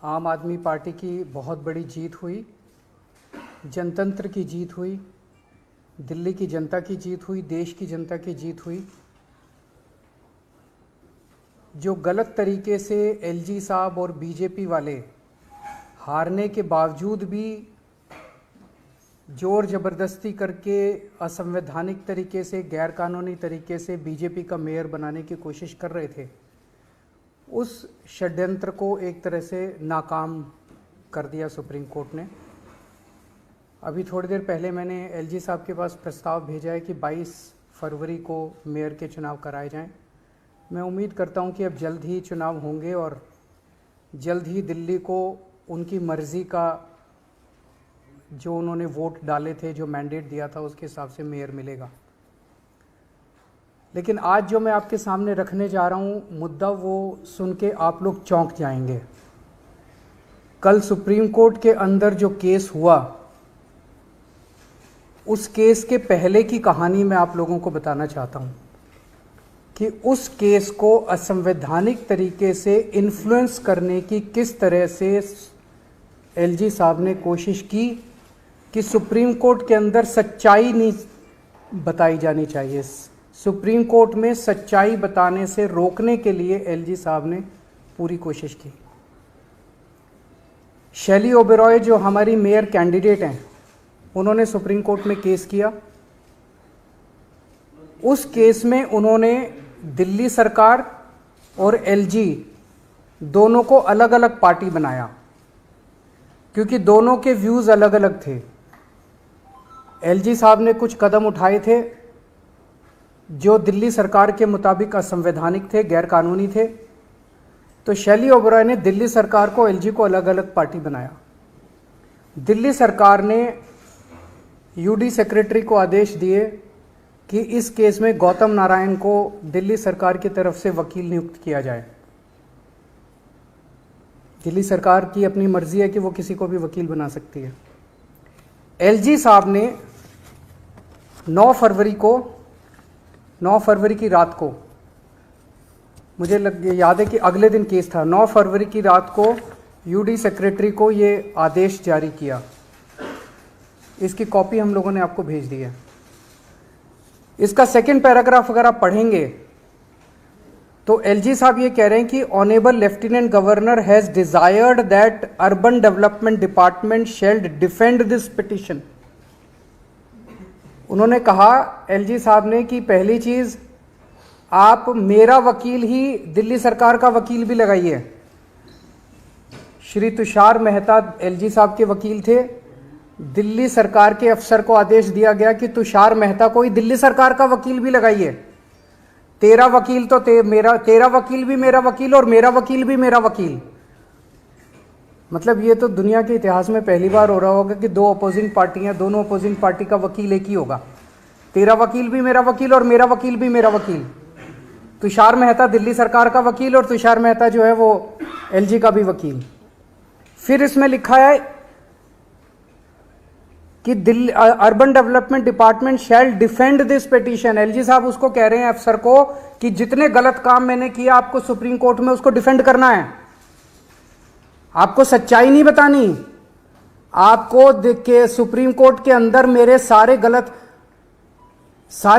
आम आदमी पार्टी की बहुत बड़ी जीत हुई, जनतंत्र की जीत हुई, दिल्ली की जनता की जीत हुई, देश की जनता की जीत हुई। जो गलत तरीके से एलजी साहब और बीजेपी वाले हारने के बावजूद भी जोर ज़बरदस्ती करके असंवैधानिक तरीके से, गैरकानूनी तरीके से बीजेपी का मेयर बनाने की कोशिश कर रहे थे, उस षड्यंत्र को एक तरह से नाकाम कर दिया सुप्रीम कोर्ट ने। अभी थोड़ी देर पहले मैंने एलजी साहब के पास प्रस्ताव भेजा है कि 22 फरवरी को मेयर के चुनाव कराए जाएं। मैं उम्मीद करता हूं कि अब जल्द ही चुनाव होंगे और जल्द ही दिल्ली को उनकी मर्ज़ी का, जो उन्होंने वोट डाले थे, जो मैंडेट दिया था, उसके हिसाब से मेयर मिलेगा। लेकिन आज जो मैं आपके सामने रखने जा रहा हूँ मुद्दा, वो सुन के आप लोग चौंक जाएंगे। कल सुप्रीम कोर्ट के अंदर जो केस हुआ, उस केस के पहले की कहानी मैं आप लोगों को बताना चाहता हूँ कि उस केस को असंवैधानिक तरीके से इन्फ्लुएंस करने की किस तरह से एलजी साहब ने कोशिश की कि सुप्रीम कोर्ट के अंदर सच्चाई नहीं बताई जानी चाहिए। सुप्रीम कोर्ट में सच्चाई बताने से रोकने के लिए एलजी साहब ने पूरी कोशिश की। शैली ओबेरॉय जो हमारी मेयर कैंडिडेट हैं, उन्होंने सुप्रीम कोर्ट में केस किया। उस केस में उन्होंने दिल्ली सरकार और एलजी दोनों को अलग अलग पार्टी बनाया, क्योंकि दोनों के व्यूज़ अलग अलग थे। एलजी साहब ने कुछ कदम उठाए थे जो दिल्ली सरकार के मुताबिक असंवैधानिक थे, गैरकानूनी थे। तो शैली ओबेरॉय ने दिल्ली सरकार को, एलजी को अलग अलग पार्टी बनाया। दिल्ली सरकार ने यूडी सेक्रेटरी को आदेश दिए कि इस केस में गौतम नारायण को दिल्ली सरकार की तरफ से वकील नियुक्त किया जाए। दिल्ली सरकार की अपनी मर्जी है कि वो किसी को भी वकील बना सकती है। एलजी साहब ने 9 फरवरी की रात को, मुझे याद है कि अगले दिन केस था, 9 फरवरी की रात को यूडी सेक्रेटरी को ये आदेश जारी किया। इसकी कॉपी हम लोगों ने आपको भेज दी है। इसका सेकंड पैराग्राफ अगर आप पढ़ेंगे तो एलजी साहब ये कह रहे हैं कि honourable lieutenant governor has desired that urban development department shall defend this petition. उन्होंने कहा, एलजी साहब ने, कि पहली चीज, आप मेरा वकील ही दिल्ली सरकार का वकील भी लगाइए। श्री तुषार मेहता एलजी साहब के वकील थे। दिल्ली सरकार के अफसर को आदेश दिया गया कि तुषार मेहता को ही दिल्ली सरकार का वकील भी लगाइए। तेरा वकील तो तेरा वकील भी मेरा वकील और मेरा वकील भी मेरा वकील। मतलब ये तो दुनिया के इतिहास में पहली बार हो रहा होगा कि दो अपोजिंग पार्टियां, दोनों अपोजिंग पार्टी का वकील एक ही होगा। तेरा वकील भी मेरा वकील और मेरा वकील भी मेरा वकील। तुषार मेहता दिल्ली सरकार का वकील और तुषार मेहता जो है वो एलजी का भी वकील। फिर इसमें लिखा है कि Delhi urban development department shall defend this petition. LG साहब उसको कह रहे हैं, अफसर को, कि जितने गलत काम मैंने किया आपको सुप्रीम कोर्ट में उसको डिफेंड करना है। आपको सच्चाई नहीं बतानी, आपको के सुप्रीम कोर्ट के अंदर मेरे सारे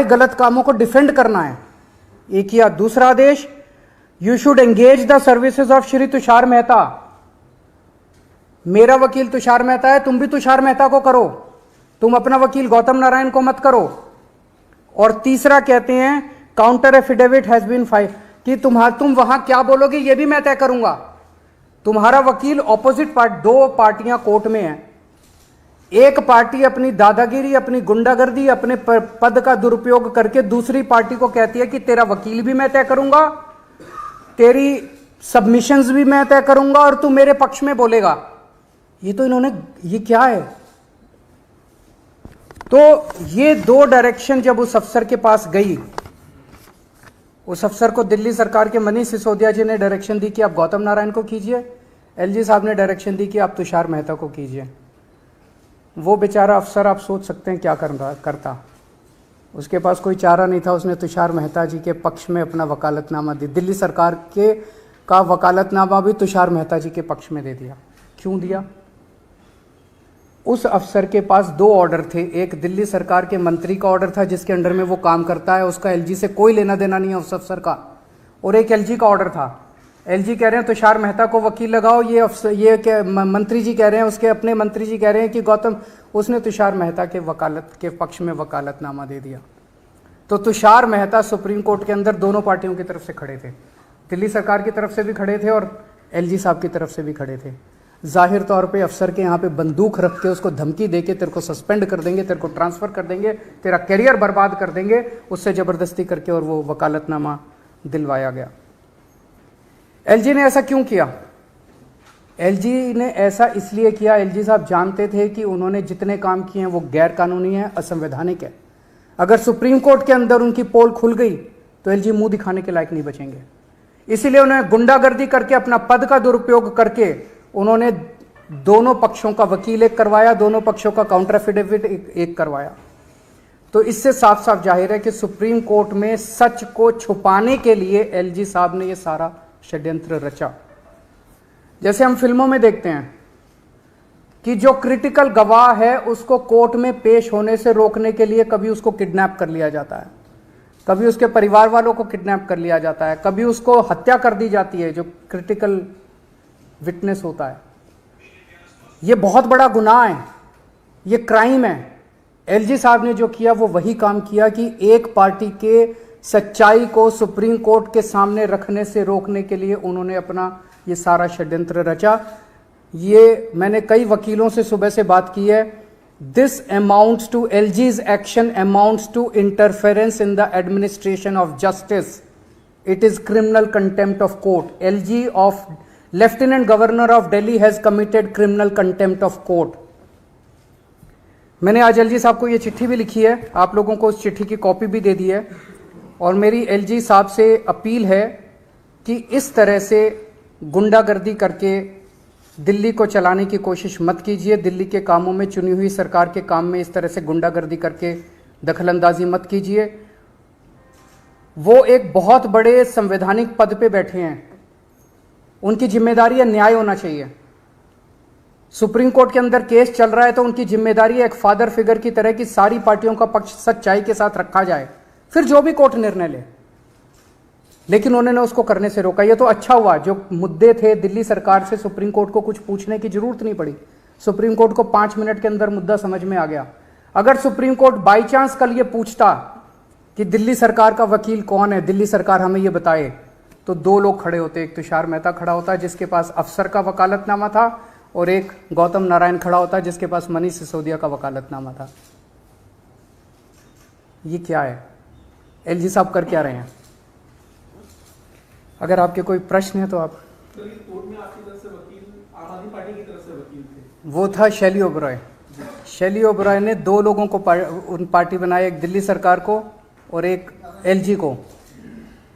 गलत कामों को डिफेंड करना है। एक किया। दूसरा आदेश, you should engage the services of Shri Tushar Mehta. मेरा वकील तुषार मेहता है, तुम भी तुषार मेहता को करो, तुम अपना वकील गौतम नारायण को मत करो। और तीसरा कहते हैं, counter affidavit has been file, कि तुम वहां क्या बोलोगे ये भी मैं तय करूंगा। तुम्हारा वकील ऑपोजिट पार्टी, दो पार्टियां कोर्ट में हैं। एक पार्टी अपनी दादागिरी, अपनी गुंडागर्दी, अपने पद का दुरुपयोग करके दूसरी पार्टी को कहती है कि तेरा वकील भी मैं तय करूंगा, तेरी सबमिशंस भी मैं तय करूंगा और तू मेरे पक्ष में बोलेगा। ये तो इन्होंने, ये क्या है? तो ये दो डायरेक्शन जब उस अफसर के पास गई, उस अफसर को दिल्ली सरकार के मनीष सिसोदिया जी ने डायरेक्शन दी कि आप गौतम नारायण को कीजिए, एलजी साहब ने डायरेक्शन दी कि आप तुषार मेहता को कीजिए। वो बेचारा अफसर, आप सोच सकते हैं क्या करता। उसके पास कोई चारा नहीं था, उसने तुषार मेहता जी के पक्ष में अपना वकालतनामा दी। दिल्ली सरकार के का वकालतनामा भी तुषार मेहता जी के पक्ष में दे दिया। क्यों दिया? उस अफसर के पास 2 ऑर्डर थे, एक दिल्ली सरकार के मंत्री का ऑर्डर था जिसके अंडर में वो काम करता है, उसका एलजी से कोई लेना देना नहीं है उस अफसर का, और एक एलजी का ऑर्डर था। एलजी कह रहे हैं तुषार मेहता को वकील लगाओ, ये मंत्री जी कह रहे हैं, उसके अपने मंत्री जी कह रहे हैं कि गौतम, उसने तुषार मेहता के वकालत के पक्ष में वकालतनामा दे दिया। तो तुषार मेहता सुप्रीम कोर्ट के अंदर दोनों पार्टियों की तरफ से खड़े थे, दिल्ली सरकार की तरफ से भी खड़े थे और एलजी साहब की तरफ से भी खड़े थे। जाहिर तौर पे अफसर के यहाँ पे बंदूक रख के उसको धमकी दे के तेरे को सस्पेंड कर देंगे, तेरे को ट्रांसफ़र कर देंगे, तेरा करियर बर्बाद कर देंगे, उससे ज़बरदस्ती करके और वो वकालतनामा दिलवाया गया। एलजी ने ऐसा क्यों किया? एलजी ने ऐसा इसलिए किया, एलजी साहब जानते थे कि उन्होंने जितने काम किए हैं वो गैर कानूनी है, असंवैधानिक है। अगर सुप्रीम कोर्ट के अंदर उनकी पोल खुल गई तो एलजी मुंह दिखाने के लायक नहीं बचेंगे। इसीलिए उन्हें गुंडागर्दी करके, अपना पद का दुरुपयोग करके उन्होंने दोनों पक्षों का वकील एक करवाया, दोनों पक्षों का काउंटर एफिडेविट एक करवाया। तो इससे साफ साफ जाहिर है कि सुप्रीम कोर्ट में सच को छुपाने के लिए एलजी साहब ने यह सारा षड्यंत्र रचा। जैसे हम फिल्मों में देखते हैं कि जो क्रिटिकल गवाह है उसको कोर्ट में पेश होने से रोकने के लिए कभी उसको किडनैप कर लिया जाता है, कभी उसके परिवार वालों को किडनैप कर लिया जाता है, कभी उसको हत्या कर दी जाती है जो क्रिटिकल विटनेस होता है। ये बहुत बड़ा गुनाह है, ये क्राइम है। एलजी साहब ने जो किया वो वही काम किया कि एक पार्टी के सच्चाई को सुप्रीम कोर्ट के सामने रखने से रोकने के लिए उन्होंने अपना ये सारा षड्यंत्र रचा। ये मैंने कई वकीलों से सुबह से बात की है। This amounts to LG's action amounts to interference in the administration of justice. It is criminal contempt of court. LG of lieutenant governor of Delhi has committed criminal contempt of court. मैंने आज एलजी साहब को ये चिट्ठी भी लिखी है, आप लोगों को उस चिट्ठी की कॉपी भी दे दी है, और मेरी एलजी साहब से अपील है कि इस तरह से गुंडागर्दी करके दिल्ली को चलाने की कोशिश मत कीजिए। दिल्ली के कामों में, चुनी हुई सरकार के काम में इस तरह से गुंडागर्दी करके दखलंदाजी मत कीजिए। वो एक बहुत बड़े संवैधानिक पद पे बैठे हैं, उनकी जिम्मेदारी है न्याय होना चाहिए। सुप्रीम कोर्ट के अंदर केस चल रहा है तो उनकी जिम्मेदारी है एक फादर फिगर की तरह कि सारी पार्टियों का पक्ष सच्चाई के साथ रखा जाए, फिर जो भी कोर्ट निर्णय ले। लेकिन उन्होंने उसको करने से रोका। ये तो अच्छा हुआ, जो मुद्दे थे दिल्ली सरकार से सुप्रीम कोर्ट को कुछ पूछने की जरूरत नहीं पड़ी। सुप्रीम कोर्ट को 5 मिनट के अंदर मुद्दा समझ में आ गया। अगर सुप्रीम कोर्ट बाई चांस कल ये पूछता कि दिल्ली सरकार का वकील कौन है, दिल्ली सरकार हमें ये बताए, तो 2 लोग खड़े होते। एक तुषार मेहता खड़ा होता जिसके पास अफसर का वकालतनामा था, और एक गौतम नारायण खड़ा होता जिसके पास मनीष सिसोदिया का वकालतनामा था। ये क्या है? एलजी साहब कर क्या रहे हैं? अगर आपके कोई प्रश्न है तो आप। तो इस कोर्ट में आपकी तरफ से वकील, आम आदमी पार्टी की तरफ से वकील थे? वो था शैली ओबरॉय। शैली ओबरॉय ने 2 लोगों को पार्टी बनाया, एक दिल्ली सरकार को और एक एलजी को।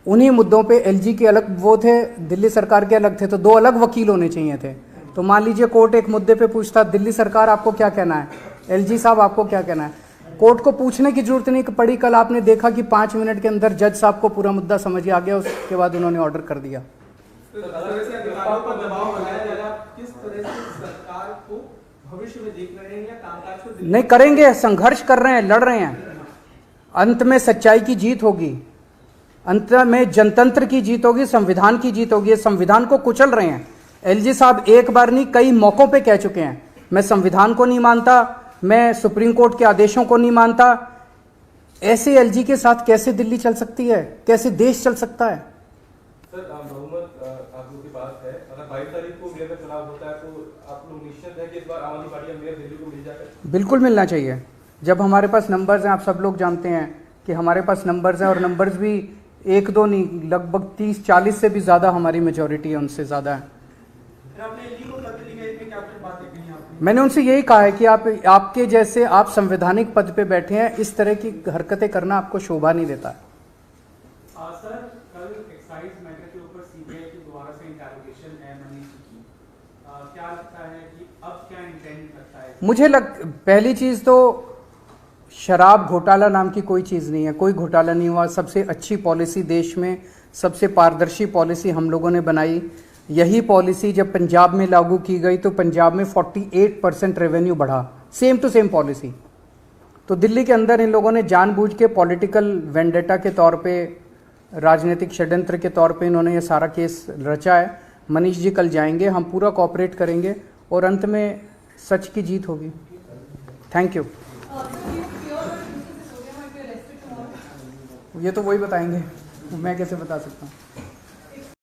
उन्हीं मुद्दों पे एलजी के अलग वो थे, दिल्ली सरकार के अलग थे, तो 2 अलग वकील होने चाहिए थे। तो मान लीजिए कोर्ट एक मुद्दे पे पूछता, दिल्ली सरकार आपको क्या कहना है, एलजी साहब आपको क्या कहना है। कोर्ट को पूछने की जरूरत नहीं पड़ी। कल आपने देखा कि 5 मिनट के अंदर जज साहब को पूरा मुद्दा समझ आ गया, उसके बाद उन्होंने ऑर्डर कर दिया। नहीं करेंगे, संघर्ष कर रहे हैं, लड़ रहे हैं। अंत में सच्चाई की जीत होगी, अंत में जनतंत्र की जीत होगी, संविधान की जीत होगी। संविधान को कुचल रहे हैं एलजी साहब, एक बार नहीं कई मौकों पे कह चुके हैं, मैं संविधान को नहीं मानता, मैं सुप्रीम कोर्ट के आदेशों को नहीं मानता। ऐसे एलजी के साथ कैसे दिल्ली चल सकती है, कैसे देश चल सकता है? सर, बहुमत आप लोगों के पास है, अगर 22 तारीख को मेयर का चुनाव होता है तो आप लोग निश्चित है कि इस बार आम आदमी पार्टी मेयर दिल्ली को मिल जाएगा? बिल्कुल मिलना चाहिए। जब हमारे पास नंबर्स हैं, आप सब लोग जानते हैं कि हमारे पास नंबर्स हैं, और नंबर्स भी 1-2 नहीं, लगभग 30-40 से भी ज़्यादा हमारी मेजॉरिटी है, उनसे ज़्यादा है। मैंने उनसे यही कहा है कि आपके जैसे, आप संवैधानिक पद पे बैठे हैं, इस तरह की हरकतें करना आपको शोभा नहीं देता है। सर, कल एक्साइज मैटर के ऊपर सीबीआई की दोबारा से इंटरोगेशन है मनीष की, क्या लगता है कि अब क्या इंटेंट लगता है? पहली चीज तो शराब घोटाला नाम की कोई चीज नहीं है, कोई घोटाला नहीं हुआ। सबसे अच्छी पॉलिसी देश में सबसे पारदर्शी पॉलिसी हम लोगों ने बनाई। यही पॉलिसी जब पंजाब में लागू की गई तो पंजाब में 48% रेवेन्यू बढ़ा, सेम टू सेम पॉलिसी। तो दिल्ली के अंदर इन लोगों ने जानबूझ के पॉलिटिकल वेंडेटा के तौर पे, राजनीतिक षड्यंत्र के तौर पे इन्होंने ये सारा केस रचा है। मनीष जी कल जाएंगे, हम पूरा कोऑपरेट करेंगे और अंत में सच की जीत होगी। Thank you. ये तो वही बताएंगे, मैं कैसे बता सकता हूँ।